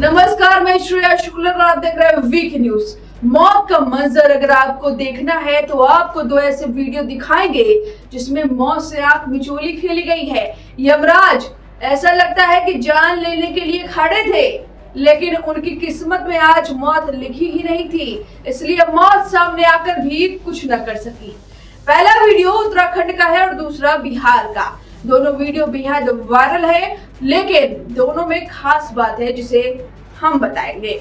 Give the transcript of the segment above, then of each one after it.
नमस्कार, मैं श्रेया शुक्ला और आप देख रहे हैं वीक न्यूज। मौत का मंजर अगर आपको देखना है तो आपको दो ऐसे वीडियो दिखाएंगे जिसमें मौत से आंख मिचोली खेली गई है। यमराज ऐसा लगता है कि जान लेने के लिए खड़े थे, लेकिन उनकी किस्मत में आज मौत लिखी ही नहीं थी, इसलिए मौत सामने आकर भी कुछ न कर सकी। पहला वीडियो उत्तराखंड का है और दूसरा बिहार का। दोनों वीडियो बेहद वायरल है, लेकिन दोनों में खास बात है जिसे हम बताएंगे।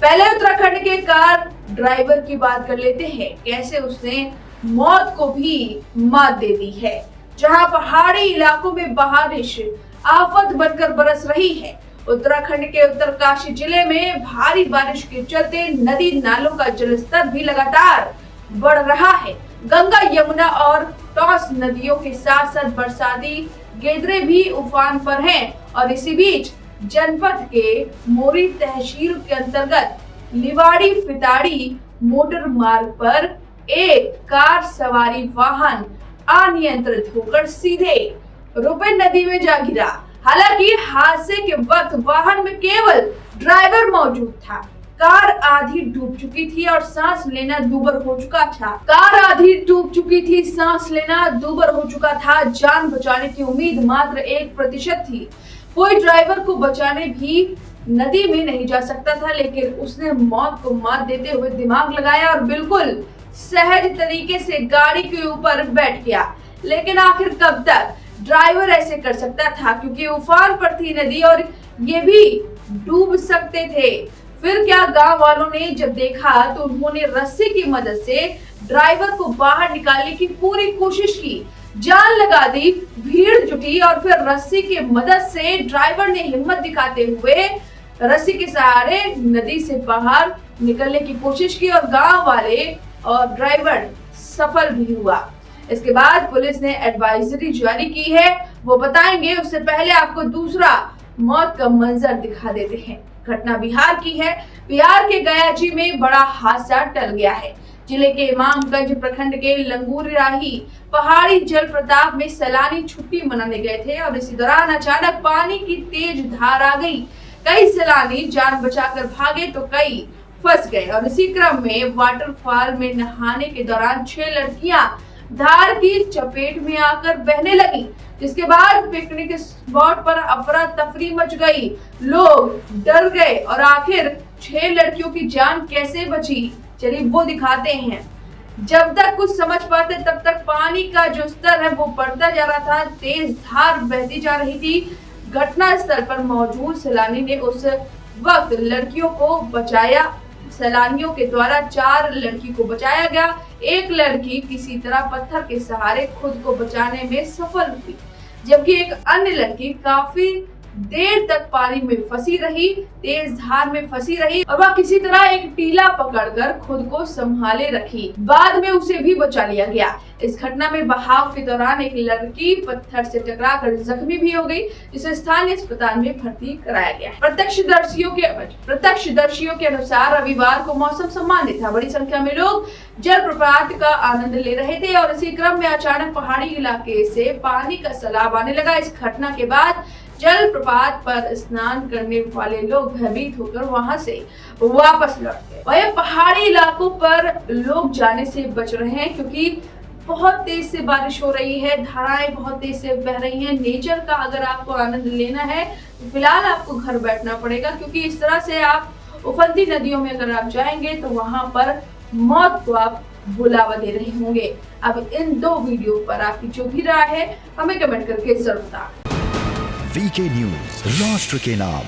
पहले उत्तराखंड के कार ड्राइवर की बात कर लेते हैं, कैसे उसने मौत को भी मात दे दी है। जहां पहाड़ी इलाकों में बारिश आफत बनकर बरस रही है। उत्तराखंड के उत्तरकाशी जिले में भारी बारिश के चलते नदी नालों का जलस्तर भी लगातार बढ़ रहा है। गंगा, यमुना और टॉस नदियों के साथ साथ बरसाती गेदरे भी उफान पर हैं और इसी बीच जनपद के मोरी तहसील के अंतर्गत लिवाड़ी फिताड़ी मोटर मार्ग पर एक कार सवारी वाहन अनियंत्रित होकर सीधे रुपे नदी में जा गिरा। हालांकि हादसे के वक्त वाहन में केवल ड्राइवर मौजूद था। कार आधी डूब चुकी थी और सांस लेना दूभर हो चुका था। जान बचाने की उम्मीद मात्र 1% थी। कोई ड्राइवर को बचाने भी नदी में नहीं जा सकता था, लेकिन उसने मौत को मात देते हुए दिमाग लगाया और बिल्कुल सहज तरीके से गाड़ी के ऊपर बैठ गया। लेकिन आखिर कब तक ड्राइवर ऐसे कर सकता था, क्योंकि उफान पर थी नदी और ये भी डूब सकते थे। फिर क्या, गांव वालों ने जब देखा तो उन्होंने रस्सी की मदद से ड्राइवर को बाहर निकालने की पूरी कोशिश की, जान लगा दी, भीड़ जुटी और फिर रस्सी की मदद से ड्राइवर ने हिम्मत दिखाते हुए रस्सी के सहारे नदी से बाहर निकलने की कोशिश की और गांव वाले और ड्राइवर सफल भी हुआ। इसके बाद पुलिस ने एडवाइजरी जारी की है, वो बताएंगे। उससे पहले आपको दूसरा मौत का मंजर दिखा देते हैं। घटना बिहार की है। बिहार के गयाची में बड़ा हादसा टल गया है। जिले के इमामगंज प्रखंड के लंगूराही पहाड़ी जल प्रताप में सैलानी छुट्टी मनाने गए थे और इसी दौरान अचानक पानी की तेज धार आ गई। कई सैलानी जान बचाकर भागे तो कई फंस गए और इसी क्रम में वाटरफॉल में नहाने के दौरान 6 लड़कियां धार की चपेट में आकर बहने लगी, जिसके बाद पिकनिक स्पॉट पर अफरा तफरी मच गई। लोग डर गए और आखिर 6 लड़कियों की जान कैसे बची, चलिए वो दिखाते हैं। जब तक कुछ समझ पाते तब तक पानी का जो स्तर है वो बढ़ता जा रहा था, तेज धार बहती जा रही थी। घटना स्थल पर मौजूद सैलानी ने उस वक्त लड़कियों को बचाया। सैलानियों के द्वारा 4 लड़की को बचाया गया। एक लड़की किसी तरह पत्थर के सहारे खुद को बचाने में सफल हुई, जबकि एक अन्य लड़की काफी देर तक पानी में फंसी रही, तेज धार में फंसी रही और वह किसी तरह एक टीला पकड़कर खुद को संभाले रखी। बाद में उसे भी बचा लिया गया। इस घटना में बहाव के दौरान एक लड़की पत्थर से टकराकर जख्मी भी हो गई, जिसे स्थानीय अस्पताल में भर्ती कराया गया। प्रत्यक्षदर्शियों के अनुसार रविवार को मौसम सामान्य था। बड़ी संख्या में लोग जलप्रपात का आनंद ले रहे थे और इसी क्रम में अचानक पहाड़ी इलाके से पानी का सैलाब आने लगा। इस घटना के बाद जलप्रपात पर स्नान करने वाले लोग भयभीत होकर वहां से वापस लौट गए। वह पहाड़ी इलाकों पर लोग जाने से बच रहे हैं, क्योंकि बहुत तेज से बारिश हो रही है, धाराएं बहुत तेज से बह रही हैं। नेचर का अगर आपको आनंद लेना है तो फिलहाल आपको घर बैठना पड़ेगा, क्योंकि इस तरह से आप उफनती नदियों में अगर आप जाएंगे तो वहां पर मौत को आप बुलावा दे रहे होंगे। अब इन 2 वीडियो पर आपकी जो भी राय है हमें कमेंट करके जरूर बताएं। वीके न्यूज, राष्ट्र के नाम।